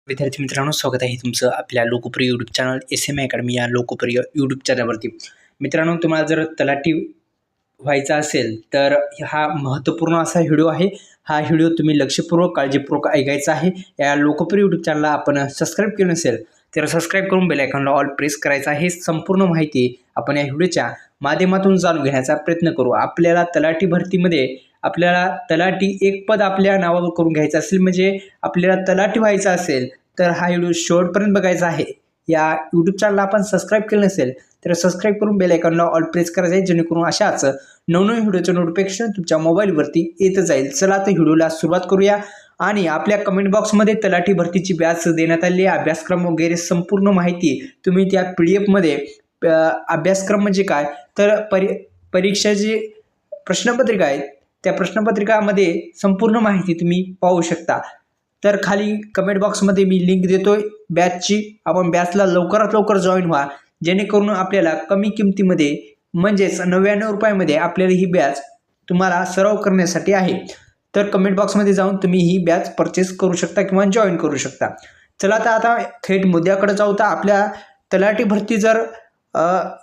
विद्यार्थी मित्रांनो, स्वागत आहे तुमचं आपल्या लोकप्रिय यूट्यूब चॅनल SM अकॅडमी या लोकप्रिय यूट्यूब चॅनलवरती. मित्रांनो, तुम्हाला जर तलाठी व्हायचा असेल तर हा महत्त्वपूर्ण असा व्हिडिओ आहे. हा व्हिडिओ तुम्ही लक्षपूर्वक काळजीपूर्वक ऐकायचा आहे. या लोकप्रिय यूट्यूब चॅनलला आपण सबस्क्राईब केलं नसेल तर सबस्क्राईब करून बेल आयकॉनला ऑल प्रेस करायचा आहे. संपूर्ण माहिती आपण या व्हिडिओच्या माध्यमातून जाणून घेण्याचा प्रयत्न करू. आपल्याला तलाठी भरतीमध्ये आपल्याला तलाठी एक पद आपल्या नावावर करून घ्यायचं असेल, म्हणजे आपल्याला तलाठी व्हायचं असेल तर हा व्हिडिओ शेवटपर्यंत बघायचा आहे. या यूट्यूब चॅनलला आपण सबस्क्राईब केलं नसेल तर सबस्क्राईब करून बेल आयकॉनला ऑल प्रेस करायचं आहे, जेणेकरून अशाच नवनवीन व्हिडिओचं नोटिफिकेशन तुमच्या मोबाईलवरती येत जाईल. चला तर व्हिडिओला सुरुवात करूया. आणि आपल्या कमेंट बॉक्समध्ये तलाठी भरतीची बॅच देण्यात आली आहे. अभ्यासक्रम वगैरे संपूर्ण माहिती तुम्ही त्या PDF मध्ये अभ्यासक्रम म्हणजे काय तर परीक्षेची प्रश्नपत्रिका आहे, त्या प्रश्नपत्रिकामध्ये संपूर्ण माहिती तुम्ही पाहू शकता. तर खाली कमेंट बॉक्समध्ये मी लिंक देतोय बॅचची. आपण बॅचला लवकरात लवकर जॉईन व्हा, जेणेकरून आपल्याला कमी किमतीमध्ये म्हणजेच 99 रुपयामध्ये आपल्याला ही बॅच तुम्हाला सराव करण्यासाठी आहे. तर कमेंट बॉक्समध्ये जाऊन तुम्ही ही बॅच परचेस करू शकता किंवा जॉईन करू शकता. चला तर आता थेट मुद्द्याकडे जाऊ. तर आपल्या तलाठी भरती जर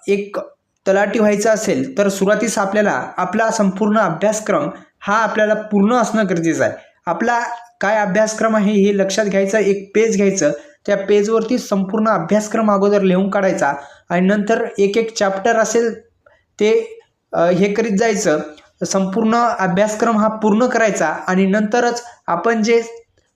एक तलाठी व्हायचं असेल तर सुरुवातीस आपल्याला आपला संपूर्ण अभ्यासक्रम हा आपल्याला पूर्ण असणं गरजेचं आहे. आपला काय अभ्यासक्रम आहे हे लक्षात घ्यायचं. एक पेज घ्यायचं, त्या पेजवरती संपूर्ण अभ्यासक्रम अगोदर लिहून काढायचा आणि नंतर एक एक चॅप्टर असेल ते हे करीत जायचं. संपूर्ण अभ्यासक्रम हा पूर्ण करायचा आणि नंतरच आपण जे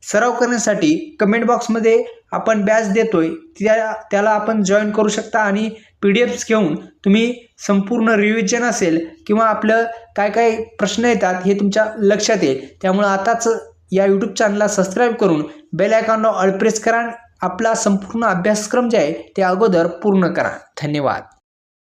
सराव करण्यासाठी कमेंट बॉक्समध्ये आपण बॅच देतोय त्याला आपण जॉईन करू शकता. आणि PDFs घेऊन तुम्ही संपूर्ण रिव्हिजन असेल किंवा आपलं काय काय प्रश्न येतात हे तुमच्या लक्षात येईल. त्यामुळे आताच या यूट्यूब चॅनलला सबस्क्राईब करून बेल आयकॉनला ऑल प्रेस करा. आपला संपूर्ण अभ्यासक्रम जे आहे ते अगोदर पूर्ण करा. धन्यवाद.